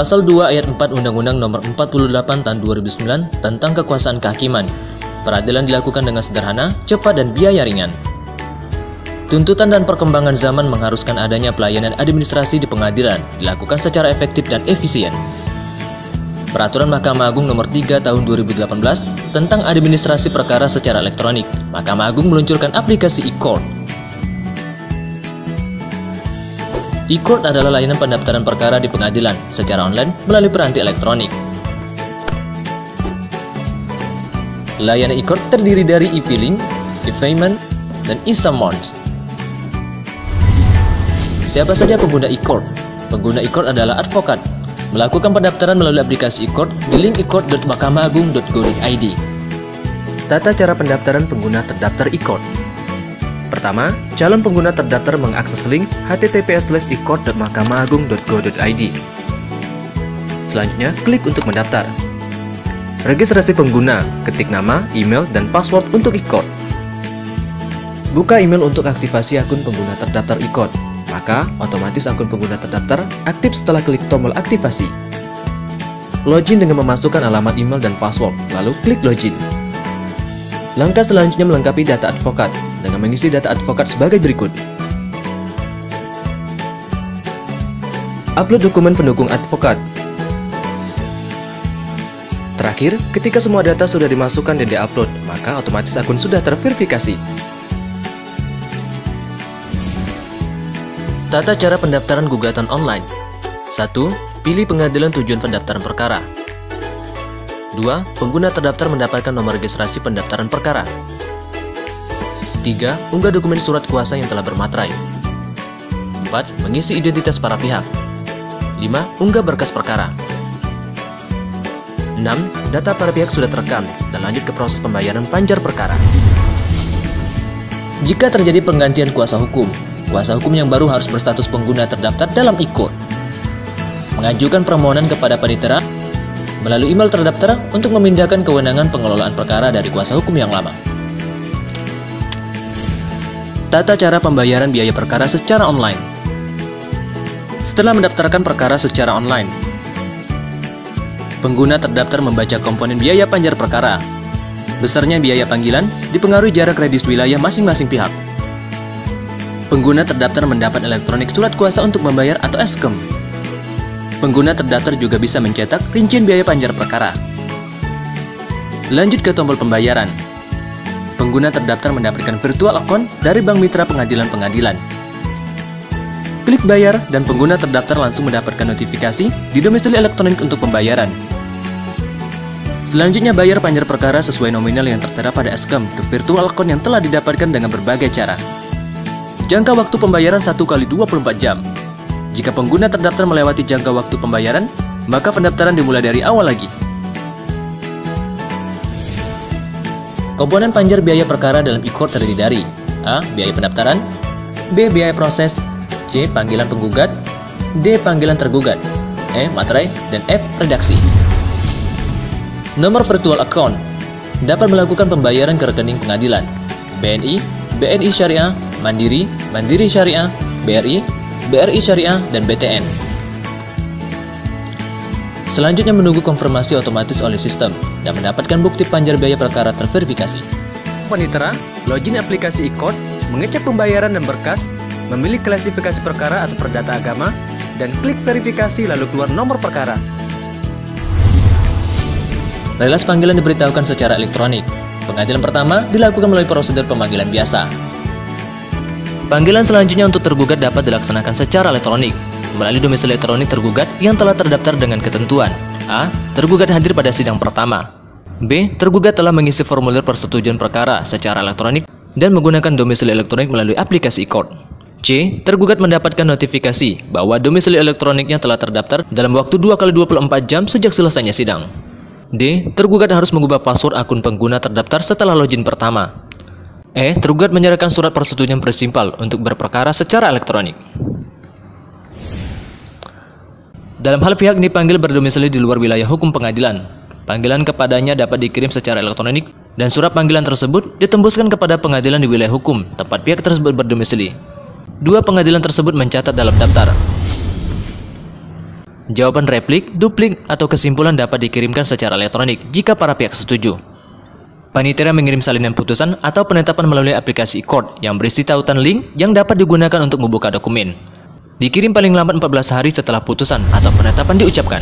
Pasal 2 Ayat 4 Undang-Undang Nomor 48 Tahun 2009 tentang Kekuasaan Kehakiman, peradilan dilakukan dengan sederhana, cepat, dan biaya ringan. Tuntutan dan perkembangan zaman mengharuskan adanya pelayanan administrasi di pengadilan dilakukan secara efektif dan efisien. Peraturan Mahkamah Agung Nomor 3 Tahun 2018 tentang administrasi perkara secara elektronik, Mahkamah Agung meluncurkan aplikasi e-Court. E-Court adalah layanan pendaftaran perkara di pengadilan secara online melalui piranti elektronik. Layanan e-Court terdiri dari e-filing, e-payment, dan e-summons. Siapa saja pengguna e-Court? Pengguna e-Court adalah advokat. Melakukan pendaftaran melalui aplikasi e-Court di link e-court.mahkamahAgung.go.id. Tata cara pendaftaran pengguna terdaftar e-Court. Pertama, calon pengguna terdaftar mengakses link https://e-court.mahkamahAgung.go.id. Selanjutnya, klik untuk mendaftar. Registrasi pengguna, ketik nama, email, dan password untuk e-Court. Buka email untuk aktivasi akun pengguna terdaftar e-Court. Maka, otomatis akun pengguna terdaftar aktif setelah klik tombol aktivasi. Login dengan memasukkan alamat email dan password, lalu klik login. Langkah selanjutnya melengkapi data advokat, dengan mengisi data advokat sebagai berikut. Upload dokumen pendukung advokat. Terakhir, ketika semua data sudah dimasukkan dan diupload, maka otomatis akun sudah terverifikasi. Tata cara pendaftaran gugatan online. 1. Pilih pengadilan tujuan pendaftaran perkara. 2. Pengguna terdaftar mendapatkan nomor registrasi pendaftaran perkara. 3. Unggah dokumen surat kuasa yang telah bermaterai. 4. Mengisi identitas para pihak. 5. Unggah berkas perkara. 6. Data para pihak sudah terekam dan lanjut ke proses pembayaran panjar perkara. Jika terjadi penggantian kuasa hukum yang baru harus berstatus pengguna terdaftar dalam e-Court. Mengajukan permohonan kepada panitera melalui email terdaftar untuk memindahkan kewenangan pengelolaan perkara dari kuasa hukum yang lama. Tata cara pembayaran biaya perkara secara online. Setelah mendaftarkan perkara secara online, pengguna terdaftar membaca komponen biaya panjar perkara. Besarnya biaya panggilan dipengaruhi jarak radius wilayah masing-masing pihak. Pengguna terdaftar mendapat elektronik surat kuasa untuk membayar atau eskem. Pengguna terdaftar juga bisa mencetak rincian biaya panjar perkara. Lanjut ke tombol pembayaran. Pengguna terdaftar mendapatkan virtual account dari bank mitra pengadilan-pengadilan. Klik bayar dan pengguna terdaftar langsung mendapatkan notifikasi di domisili elektronik untuk pembayaran. Selanjutnya bayar panjar perkara sesuai nominal yang tertera pada eskem ke virtual account yang telah didapatkan dengan berbagai cara. Jangka waktu pembayaran 1 kali 24 jam. Jika pengguna terdaftar melewati jangka waktu pembayaran, maka pendaftaran dimulai dari awal lagi. Komponen panjar biaya perkara dalam e-Court terdiri dari A. Biaya pendaftaran, B. Biaya proses, C. Panggilan penggugat, D. Panggilan tergugat, E. Materai, dan F. Redaksi. Nomor virtual account dapat melakukan pembayaran ke rekening pengadilan, BNI, BNI Syariah, Mandiri, Mandiri Syariah, BRI, BRI Syariah, dan BTN. Selanjutnya menunggu konfirmasi otomatis oleh sistem dan mendapatkan bukti panjar biaya perkara terverifikasi. Panitera, login aplikasi e-Court, mengecek pembayaran dan berkas, memilih klasifikasi perkara atau perdata agama, dan klik verifikasi lalu keluar nomor perkara. Relas panggilan diberitahukan secara elektronik. Pengadilan pertama dilakukan melalui prosedur pemanggilan biasa. Panggilan selanjutnya untuk tergugat dapat dilaksanakan secara elektronik melalui domisili elektronik tergugat yang telah terdaftar dengan ketentuan. A. Tergugat hadir pada sidang pertama. B. Tergugat telah mengisi formulir persetujuan perkara secara elektronik dan menggunakan domisili elektronik melalui aplikasi e-Court. C. Tergugat mendapatkan notifikasi bahwa domisili elektroniknya telah terdaftar dalam waktu 2 kali 24 jam sejak selesainya sidang. D. Tergugat harus mengubah password akun pengguna terdaftar setelah login pertama. E. Tergugat menyerahkan surat persetujuan persimpal untuk berperkara secara elektronik. Dalam hal pihak dipanggil berdomisili di luar wilayah hukum pengadilan, panggilan kepadanya dapat dikirim secara elektronik dan surat panggilan tersebut ditembuskan kepada pengadilan di wilayah hukum tempat pihak tersebut berdomisili. Dua pengadilan tersebut mencatat dalam daftar. Jawaban replik, duplik, atau kesimpulan dapat dikirimkan secara elektronik jika para pihak setuju. Panitia mengirim salinan putusan atau penetapan melalui aplikasi e-court yang berisi tautan link yang dapat digunakan untuk membuka dokumen. Dikirim paling lambat 14 hari setelah putusan atau penetapan diucapkan.